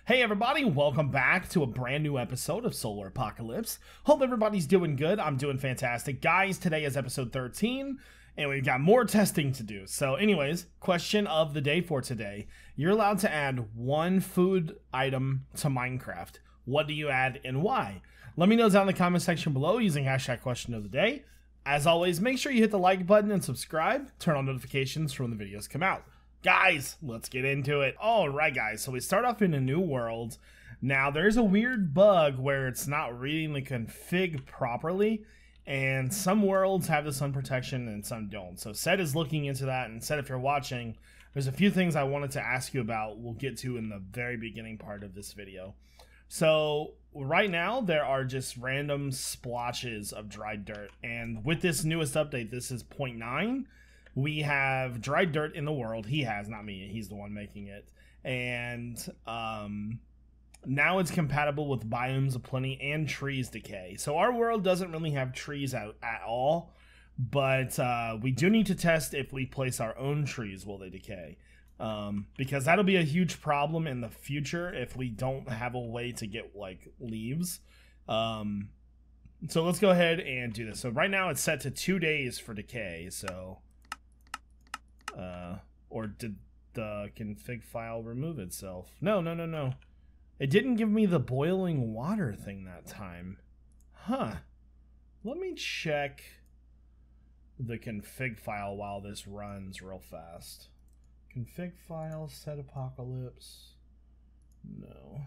Hey everybody, welcome back to a brand new episode of Solar Apocalypse. Hope everybody's doing good. I'm doing fantastic. Guys, today is episode 13, and we've got more testing to do. So anyways, question of the day for today. You're allowed to add one food item to Minecraft. What do you add and why? Let me know down in the comment section below using hashtag question of the day. As always, make sure you hit the like button and subscribe. Turn on notifications for when the videos come out. Guys, let's get into it. Alright guys, so we start off in a new world. Now there's a weird bug where it's not reading the config properly, and some worlds have the sun protection and some don't. So Sed is looking into that, and Sed, if you're watching, there's a few things I wanted to ask you about we'll get to in the very beginning part of this video. So right now there are just random splotches of dried dirt, and with this newest update, this is 0.9. We have dried dirt in the world. He has, not me. He's the one making it. And now it's compatible with biomes of plenty and trees decay. So our world doesn't really have trees out at all. But we do need to test if we place our own trees, will they decay? Because that'll be a huge problem in the future if we don't have a way to get, like, leaves. So let's go ahead and do this. So right now it's set to 2 days for decay, so... or did the config file remove itself? No. It didn't give me the boiling water thing that time. Huh. Let me check the config file while this runs real fast. Config file, set apocalypse. No.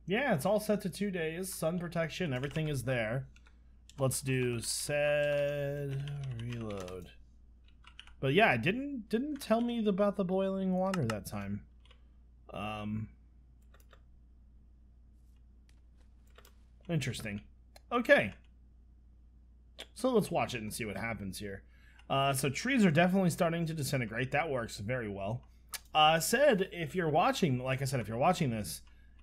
Yeah, it's all set to 2 days. Sun protection, everything is there. Let's do sed reload. But yeah, it didn't tell me about the boiling water that time. Interesting. Okay. So let's watch it and see what happens here. So trees are definitely starting to disintegrate. That works very well. Sed, if you're watching, like I said, if you're watching this,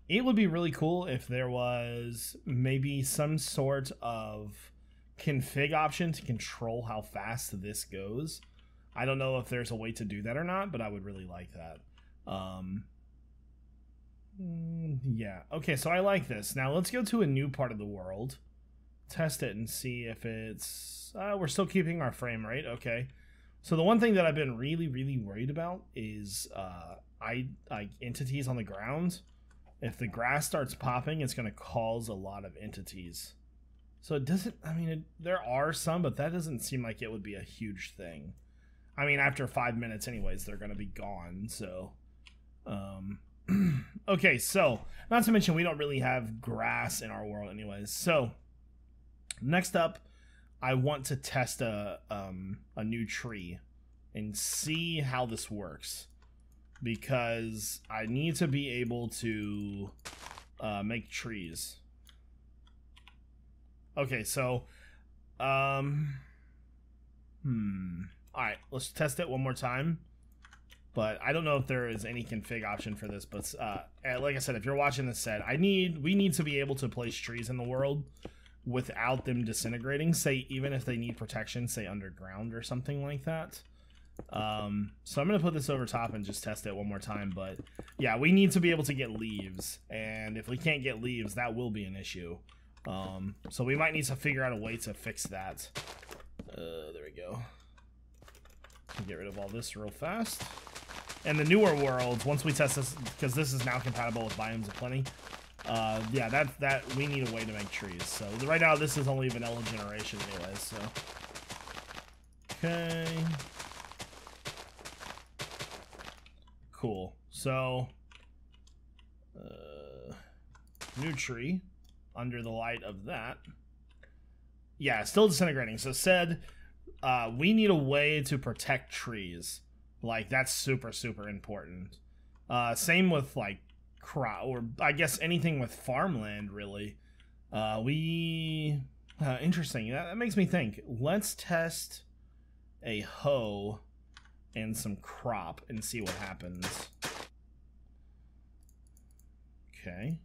it would be really cool if there was maybe some sort of config option to control how fast this goes. I don't know if there's a way to do that or not, but I would really like that. Yeah. Okay, so I like this. Now let's go to a new part of the world. Test it and see if it's... we're still keeping our frame rate. Okay. So the one thing that I've been really worried about is entities on the ground. If the grass starts popping, it's going to cause a lot of entities. So it doesn't, I mean, there are some, but that doesn't seem like it would be a huge thing. I mean, after 5 minutes anyways, they're going to be gone, so. Okay, so, not to mention we don't really have grass in our world anyways. So, next up, I want to test a new tree and see how this works. Because I need to be able to make trees. Okay, so alright, let's test it one more time. But I don't know if there is any config option for this, but like I said, if you're watching this set, we need to be able to place trees in the world without them disintegrating, say even if they need protection, say underground or something like that. So I'm gonna put this over top and just test it one more time, but yeah, we need to be able to get leaves, and if we can't get leaves, that will be an issue. So we might need to figure out a way to fix that. There we go. Get rid of all this real fast. And the newer worlds, once we test this, because this is now compatible with biomes of plenty, yeah, that we need a way to make trees. So right now this is only vanilla generation anyways, so okay. Cool. So, new tree under the light of that. Yeah, still disintegrating. So Sed, we need a way to protect trees. Like, that's super important. Same with, like, crop, or I guess anything with farmland, really. Interesting. That makes me think. Let's test a hoe and some crop and see what happens. Okay.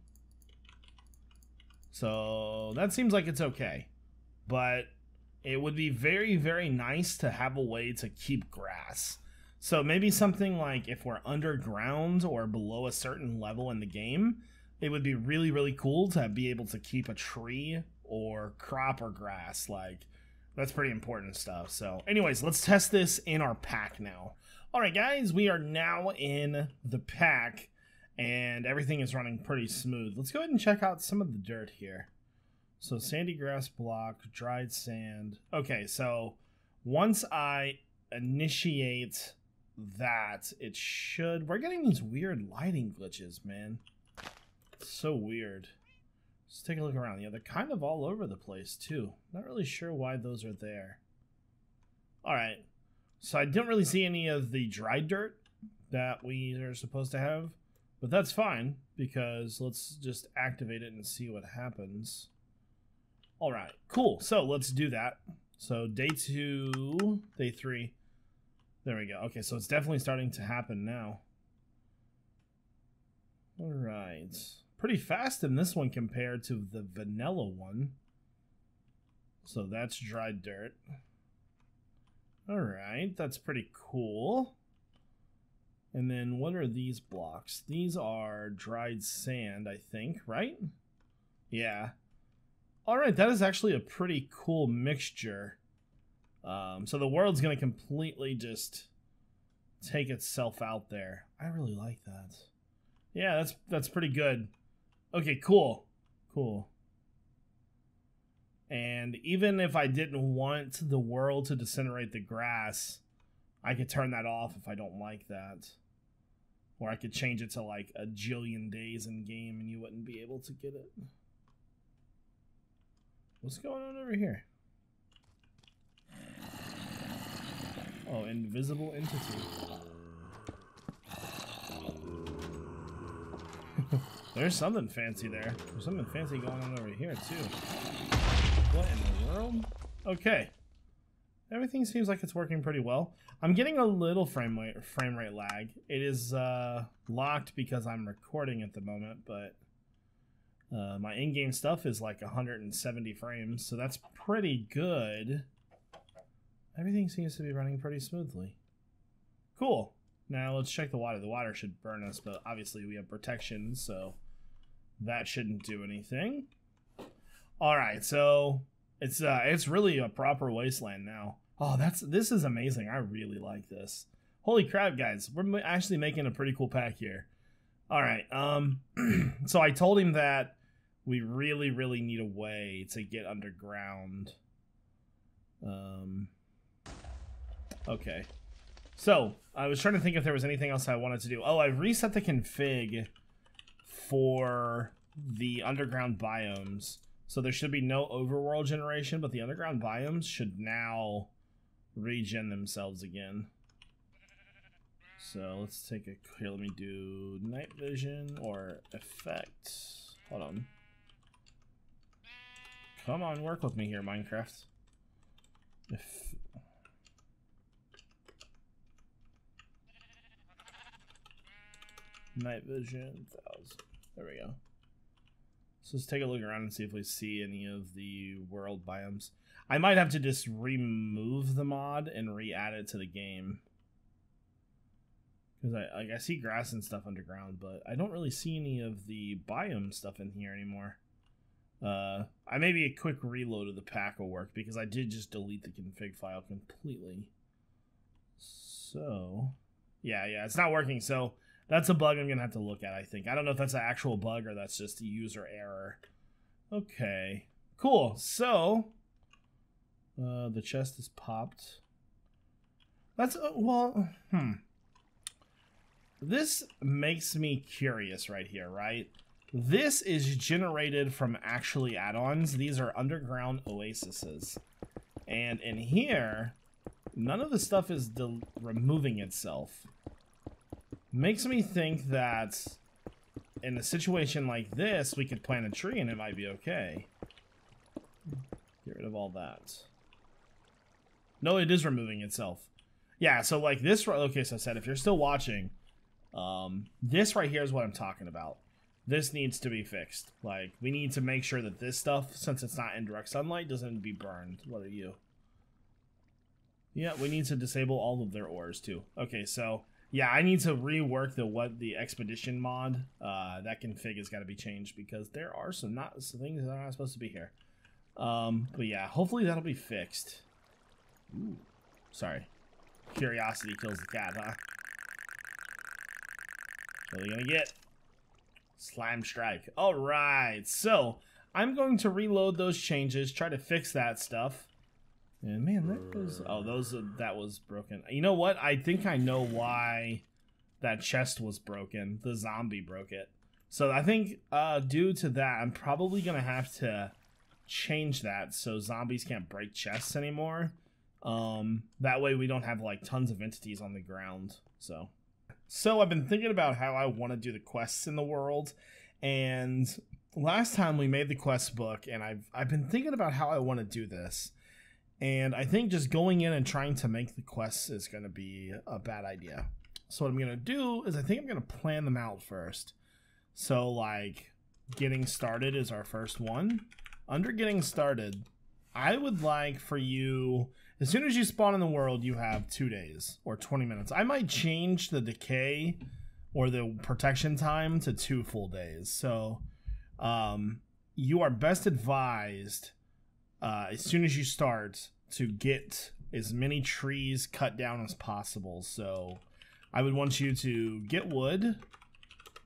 So that seems like it's okay. But it would be very nice to have a way to keep grass. So maybe something like if we're underground or below a certain level in the game, it would be really, really cool to be able to keep a tree or crop or grass. Like, that's pretty important stuff. So anyways, let's test this in our pack now. All right, guys, we are now in the pack and everything is running pretty smooth. Let's go ahead and check out some of the dirt here. So sandy grass block, dried sand. Okay, so once I initiate that, it should... We're getting these weird lighting glitches, man. It's so weird. Let's take a look around. Yeah, they're kind of all over the place, too. Not really sure why those are there. Alright. So I didn't really see any of the dry dirt that we are supposed to have. But that's fine, because let's just activate it and see what happens. Alright, cool. So let's do that. So day 2, day 3. There we go. Okay, so it's definitely starting to happen now. Alright. Pretty fast in this one compared to the vanilla one. So that's dried dirt. Alright, that's pretty cool. And then what are these blocks? These are dried sand, I think, right? Yeah. Alright, that is actually a pretty cool mixture. So the world's going to completely just take itself out there. I really like that. Yeah, that's pretty good. Okay, cool. Cool. And even if I didn't want the world to disintegrate the grass, I could turn that off if I don't like that. Or I could change it to like a jillion days in game and you wouldn't be able to get it. What's going on over here? Oh, invisible entity. There's something fancy there. There's something fancy going on over here too. What in the world? Okay. Everything seems like it's working pretty well. I'm getting a little frame rate lag. It is locked because I'm recording at the moment, but my in-game stuff is like 170 frames, so that's pretty good. Everything seems to be running pretty smoothly. Cool. Now let's check the water. The water should burn us, but obviously we have protection, so that shouldn't do anything. Alright, so it's really a proper wasteland now. Oh, this is amazing. I really like this. Holy crap, guys. We're actually making a pretty cool pack here. Alright, so I told him that we really, really need a way to get underground. Okay. So, I was trying to think if there was anything else I wanted to do. Oh, I reset the config for the underground biomes. So there should be no overworld generation, but the underground biomes should now regen themselves again. So let's take a... Here, let me do night vision or effect. Hold on. Come on, work with me here, Minecraft. Night vision, 1000. There we go. So let's take a look around and see if we see any of the world biomes. I might have to just remove the mod and re-add it to the game. Because I see grass and stuff underground, but I don't really see any of the biome stuff in here anymore. Maybe a quick reload of the pack will work, because I did just delete the config file completely. So, yeah, it's not working, so... That's a bug I'm going to have to look at, I think. I don't know if that's an actual bug or that's just a user error. Okay. Cool. So, the chest is popped. That's, This makes me curious right here, right? This is generated from actually add-ons. These are underground oases. And in here, none of the stuff is removing itself. Makes me think that in a situation like this, we could plant a tree and it might be okay. Get rid of all that. No, it is removing itself. Yeah, so like this, okay, so I said, if you're still watching, this right here is what I'm talking about. This needs to be fixed. Like, we need to make sure that this stuff, since it's not in direct sunlight, doesn't be burned. What are you? Yeah, we need to disable all of their ores too. Okay, so yeah, I need to rework the expedition mod. That config has got to be changed because there are some things that are not supposed to be here. But yeah, hopefully that'll be fixed. Ooh, sorry. Curiosity kills the cat, huh? What are we gonna get? Slime strike. All right, so I'm going to reload those changes, try to fix that stuff. And man, that was that was broken. You know what? I think I know why that chest was broken. The zombie broke it. So I think due to that, I'm probably gonna have to change that so zombies can't break chests anymore. That way we don't have like tons of entities on the ground. So I've been thinking about how I want to do the quests in the world, and last time we made the quest book, and I've been thinking about how I want to do this. And I think just going in and trying to make the quests is going to be a bad idea. So what I'm going to do is I think I'm going to plan them out first. So like getting started is our first one. Under getting started, I would like for you, as soon as you spawn in the world, you have 2 days or 20 minutes. I might change the decay or the protection time to 2 full days. So you are best advised as soon as you start to get as many trees cut down as possible. So I would want you to get wood.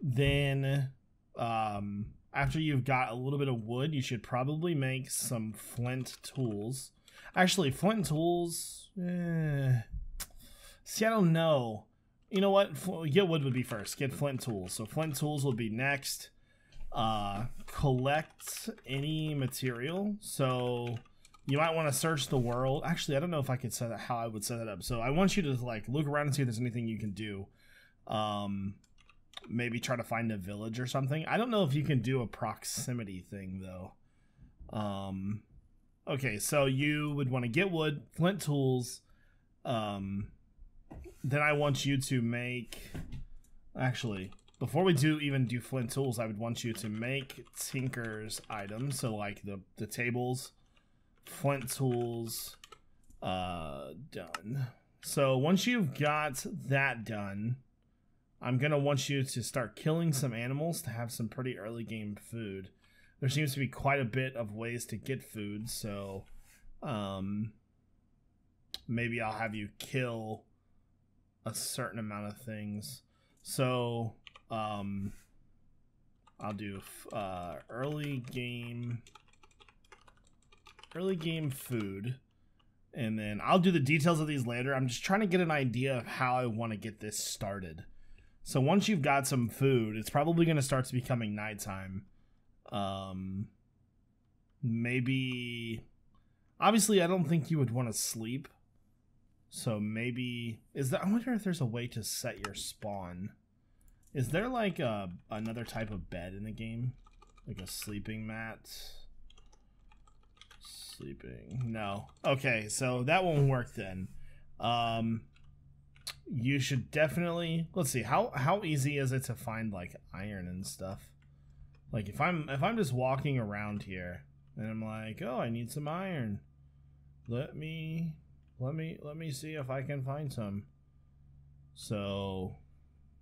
Then after you've got a little bit of wood, you should probably make some flint tools. Actually, flint tools, see, I don't know. You know what? Get wood would be first. Get flint tools. So flint tools will be next. Collect any material. So you might want to search the world. Actually, I don't know if I could set that, how I would set that up. So I want you to like look around and see if there's anything you can do. Maybe try to find a village or something. I don't know if you can do a proximity thing though. Okay, so you would want to get wood, flint tools. Then I want you to make, actually, before we even do flint tools, I would want you to make tinker's items. So like the tables, flint tools, done. So once you've got that done, I'm going to want you to start killing some animals to have some pretty early game food. There seems to be quite a bit of ways to get food, so maybe I'll have you kill a certain amount of things. So I'll do early game food, and then I'll do the details of these later. I'm just trying to get an idea of how I want to get this started. So once you've got some food, it's probably going to start to becoming nighttime. Maybe, obviously I don't think you would want to sleep. So maybe, I wonder if there's a way to set your spawn. Is there like another type of bed in the game? Like a sleeping mat? Sleeping, no. Okay, so that won't work then. You should definitely, let's see, how easy is it to find like iron and stuff? Like if I'm just walking around here and I'm like, oh, I need some iron. Let me see if I can find some. So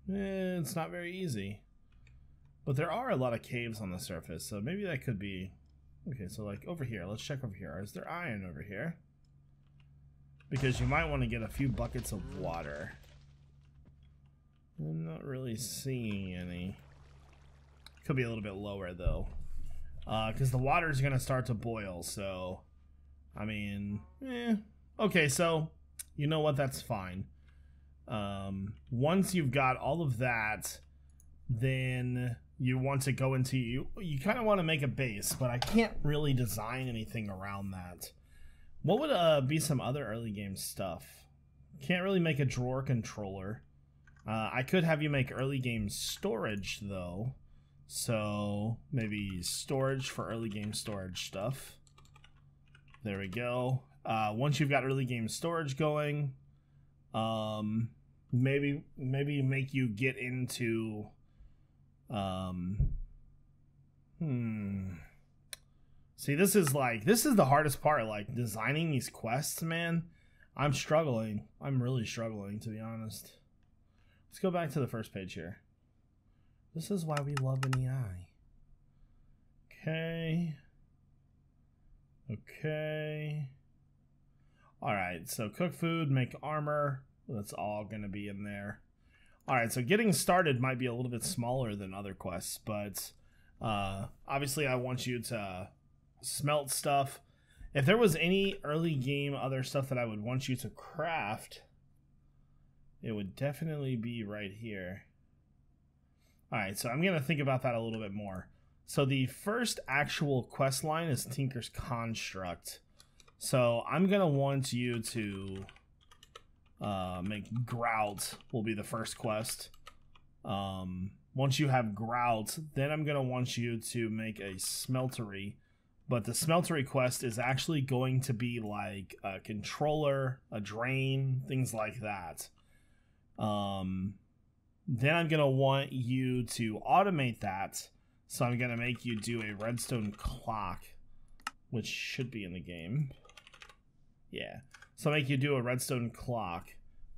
it's not very easy. But there are a lot of caves on the surface, so maybe that could be okay. So like over here, let's check over here. Is there iron over here? Because you might want to get a few buckets of water. I'm not really seeing any. Could be a little bit lower though, because the water is gonna start to boil. So, I mean, okay. So, you know what? That's fine. Once you've got all of that, then you want to go into you kind of want to make a base, but I can't really design anything around that. What would be some other early game stuff? Can't really make a drawer controller. I could have you make early game storage though. So maybe storage for early game storage stuff. There we go. Once you've got early game storage going, maybe make you get into See, this is the hardest part, like designing these quests, man. I'm struggling. I'm really struggling, to be honest. Let's go back to the first page here. This is why we love an EI. Okay. Okay. Alright, so cook food, make armor. That's all going to be in there. Alright, so getting started might be a little bit smaller than other quests, but obviously I want you to smelt stuff. If there was any early game other stuff that I would want you to craft, it would definitely be right here. Alright, so I'm going to think about that a little bit more. So the first actual quest line is Tinker's Construct. So I'm going to want you to make grout will be the first quest. Once you have grout, then I'm going to want you to make a smeltery. But the smeltery quest is actually going to be like a controller, a drain, things like that. Then I'm going to want you to automate that. So I'm going to make you do a redstone clock, which should be in the game. Yeah. So I'll make you do a redstone clock.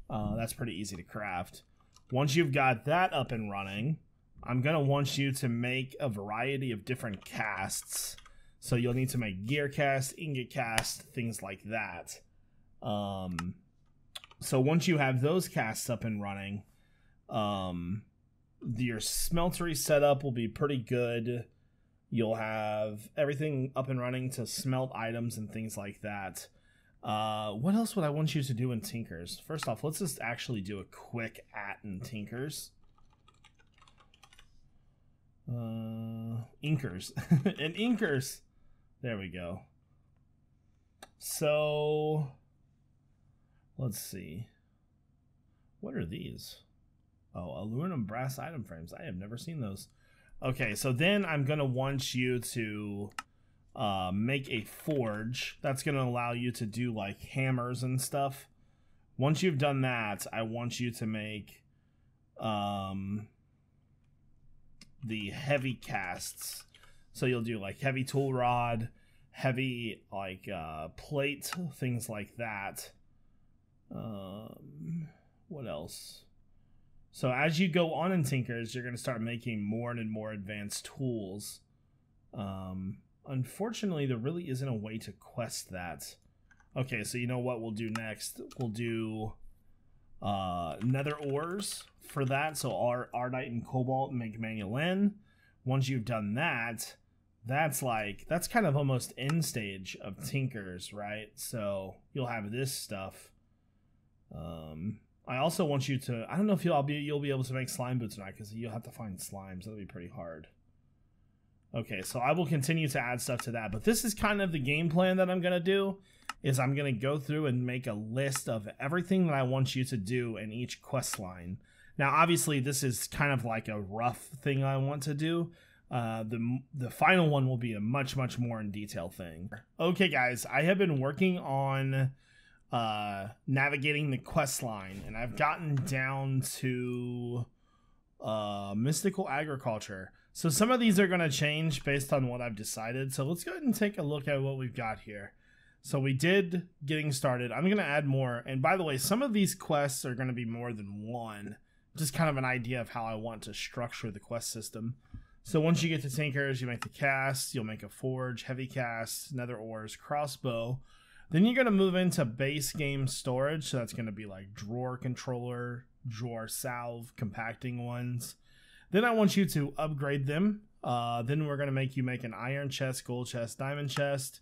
That's pretty easy to craft. Once you've got that up and running, I'm going to want you to make a variety of different casts. So you'll need to make gear cast, ingot cast, things like that. So once you have those casts up and running, your smeltery setup will be pretty good. You'll have everything up and running to smelt items and things like that. What else would I want you to do in Tinkers? First off, let's just actually do a quick in Tinkers. Inkers. And Inkers. There we go. So, let's see. What are these? Oh, aluminum brass item frames. I have never seen those. Okay, so then I'm going to want you to make a forge. That's going to allow you to do like hammers and stuff. Once you've done that, I want you to make the heavy casts. So you'll do like heavy tool rod, heavy like plate, things like that. What else? So as you go on in Tinkers, you're going to start making more and more advanced tools. Unfortunately, there really isn't a way to quest that. Okay, so you know what we'll do next? We'll do nether ores for that. So Ardite and Cobalt make Manual. Once you've done that, that's kind of almost end stage of Tinkers, right? So you'll have this stuff. I also want you to, I don't know if you'll be able to make slime boots or not, because you'll have to find slimes. That'll be pretty hard. Okay, so I will continue to add stuff to that, but this is kind of the game plan that I'm going to do, is I'm going to go through and make a list of everything that I want you to do in each quest line. Now, obviously, this is kind of like a rough thing I want to do. The final one will be a much more in detail thing. Okay, guys, I have been working on navigating the quest line, and I've gotten down to mystical agriculture. So some of these are going to change based on what I've decided. So let's go ahead and take a look at what we've got here. So we did getting started. I'm going to add more. And by the way, some of these quests are going to be more than one. Just kind of an idea of how I want to structure the quest system. So once you get to Tinkers, you make the cast, you'll make a forge, heavy cast, nether ores, crossbow. Then you're going to move into base game storage. So that's going to be like drawer controller, drawer salve, compacting ones. Then I want you to upgrade them. Then we're going to make you make an iron chest, gold chest, diamond chest.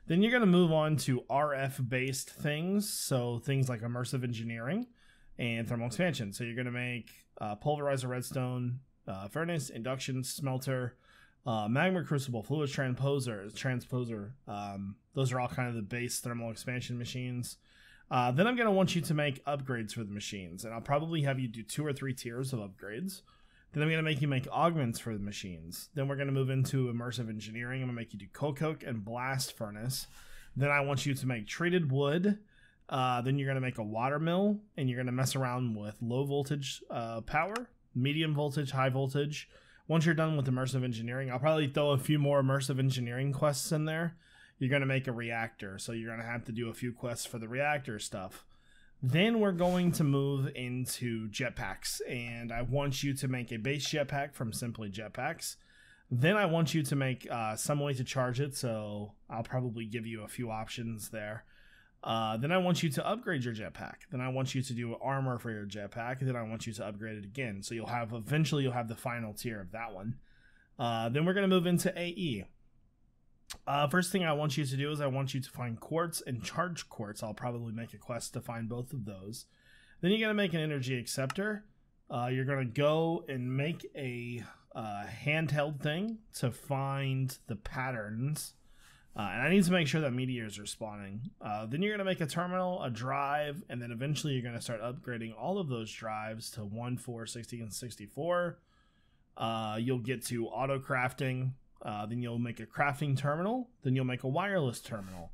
Then you're going to move on to RF based things. So things like immersive engineering and thermal expansion. So you're going to make pulverizer redstone, furnace, induction, smelter, magma crucible, fluid transposer. Those are all kind of the base thermal expansion machines. Then I'm going to want you to make upgrades for the machines, and I'll probably have you do 2 or 3 tiers of upgrades. Then I'm going to make you make augments for the machines. Then we're going to move into immersive engineering. I'm going to make you do coke and blast furnace. Then I want you to make treated wood. Then you're going to make a water mill, and you're going to mess around with low voltage power, medium voltage, high voltage. Once you're done with immersive engineering, I'll probably throw a few more immersive engineering quests in there. you're going to make a reactor. So you're going to have to do a few quests for the reactor stuff. Then we're going to move into jetpacks, and I want you to make a base jetpack from Simply Jetpacks. Then I want you to make some way to charge it, so I'll probably give you a few options there. Then I want you to upgrade your jetpack. Then I want you to do armor for your jetpack. Then I want you to upgrade it again. So eventually you'll have the final tier of that one. Then we're going to move into AE. First thing I want you to do is I want you to find quartz and charge quartz. I'll probably make a quest to find both of those. Then you're going to make an energy acceptor. You're going to go and make a handheld thing to find the patterns. And I need to make sure that meteors are spawning. Then you're going to make a terminal, a drive, and then eventually you're going to start upgrading all of those drives to 1, 4, 60, and 64. You'll get to auto crafting. Then you'll make a crafting terminal. Then you'll make a wireless terminal.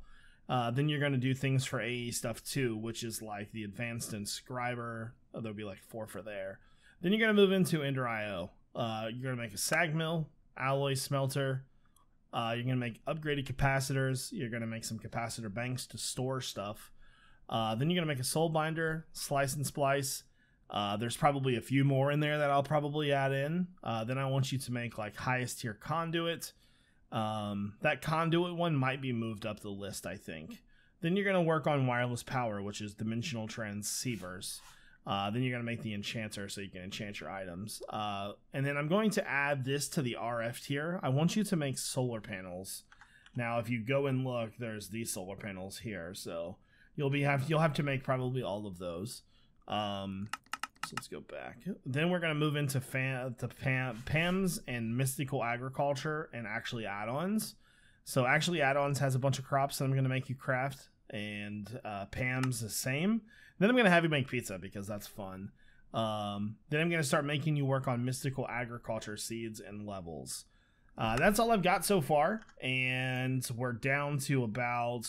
Then you're going to do things for AE stuff too, which is like the advanced inscriber. There'll be like 4 for there. Then you're going to move into Ender IO. You're going to make a sag mill, alloy smelter. You're going to make upgraded capacitors. You're going to make some capacitor banks to store stuff. Then you're going to make a soul binder, slice and splice. There's probably a few more in there that I'll probably add in. Then I want you to make like highest tier conduit. That conduit one might be moved up the list, I think. Then you're going to work on wireless power, which is dimensional transceivers. Then you're going to make the enchanter so you can enchant your items. And then I'm going to add this to the RF tier. I want you to make solar panels. Now, if you go and look, there's these solar panels here. So you'll have to make probably all of those. So let's go back. Then we're going to move into PAMs and mystical agriculture and actually add-ons. So actually add-ons has a bunch of crops that I'm going to make you craft, and PAMs the same. Then I'm going to have you make pizza because that's fun. Then I'm going to start making you work on mystical agriculture seeds and levels. That's all I've got so far, and we're down to about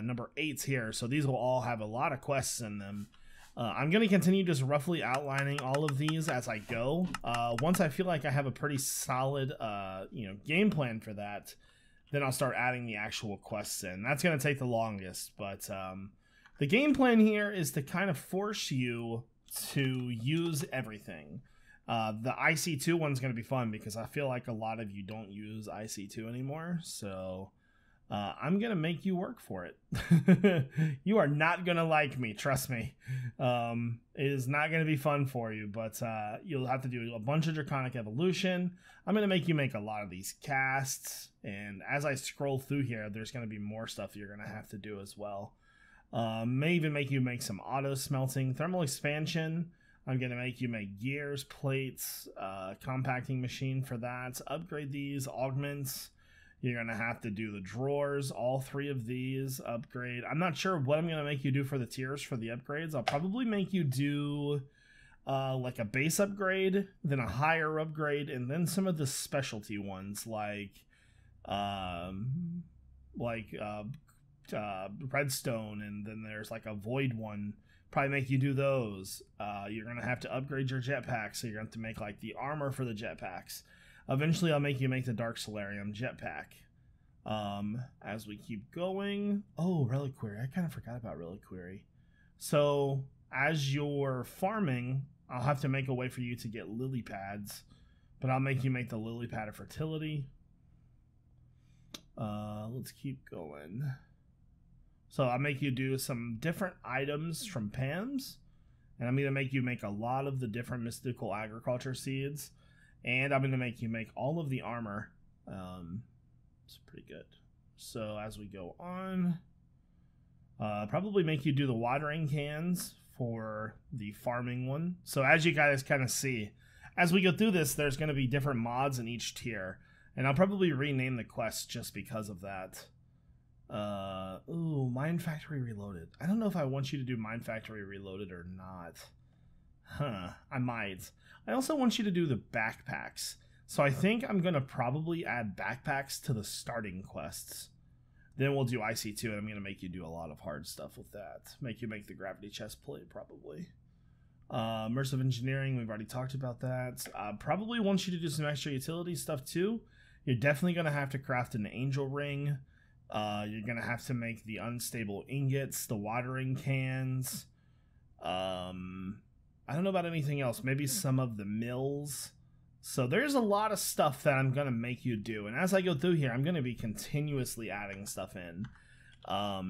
number 8 here. So these will all have a lot of quests in them. I'm going to continue just roughly outlining all of these as I go. Once I feel like I have a pretty solid game plan for that, then I'll start adding the actual quests in. That's going to take the longest, but the game plan here is to kind of force you to use everything. The IC2 one's going to be fun because I feel like a lot of you don't use IC2 anymore, so I'm going to make you work for it. You are not going to like me, trust me. It is not going to be fun for you, but you'll have to do a bunch of Draconic Evolution. I'm going to make you make a lot of these casts, and as I scroll through here, there's going to be more stuff you're going to have to do as well. May even make you make some auto smelting, thermal expansion. I'm going to make you make gears, plates, compacting machine for that. Upgrade these, augments. You're going to have to do the drawers, all 3 of these, upgrade. I'm not sure what I'm going to make you do for the tiers for the upgrades. I'll probably make you do like a base upgrade, then a higher upgrade, and then some of the specialty ones like redstone, and then there's like a void one. Probably make you do those. You're going to have to upgrade your jetpack, so you're going to have to make like the armor for the jetpacks. Eventually, I'll make you make the Dark Solarium jetpack. As we keep going... Oh, Reliquary. I kind of forgot about Reliquary. So, as you're farming, I'll have to make a way for you to get lily pads. But I'll make you make the lily pad of fertility. Let's keep going. So, I'll make you do some different items from PAMs. And I'm going to make you make a lot of the different mystical agriculture seeds. And I'm going to make you make all of the armor. It's pretty good. So as we go on, probably make you do the watering cans for the farming one. So as you guys kind of see, as we go through this, there's going to be different mods in each tier. And I'll probably rename the quests just because of that. Ooh, Mine Factory Reloaded. I don't know if I want you to do Mine Factory Reloaded or not. I might. I also want you to do the backpacks. So I think I'm going to probably add backpacks to the starting quests. Then we'll do IC2, and I'm going to make you do a lot of hard stuff with that. Make you make the gravity chest plate, probably. Immersive engineering, we've already talked about that. Probably want you to do some extra utility stuff, too. You're definitely going to have to craft an angel ring. You're gonna have to make the unstable ingots, the watering cans. I don't know about anything else. Maybe some of the mills. So there's a lot of stuff that I'm going to make you do. And as I go through here, I'm going to be continuously adding stuff in.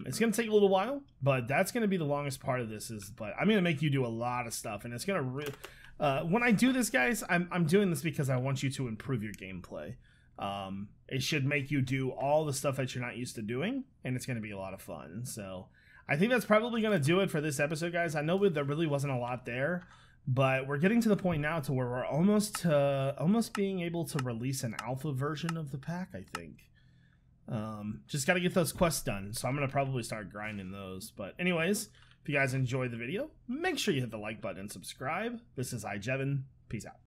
It's going to take a little while, but that's going to be the longest part of this. But I'm going to make you do a lot of stuff. And it's going to... when I do this, guys, I'm doing this because I want you to improve your gameplay. It should make you do all the stuff that you're not used to doing. And it's going to be a lot of fun. So I think that's probably going to do it for this episode, guys. I know there really wasn't a lot there. But we're getting to the point now to where we're almost being able to release an alpha version of the pack, I think. Just got to get those quests done, so I'm going to probably start grinding those. But anyways, if you guys enjoyed the video, make sure you hit the like button and subscribe. This is iJevin. Peace out.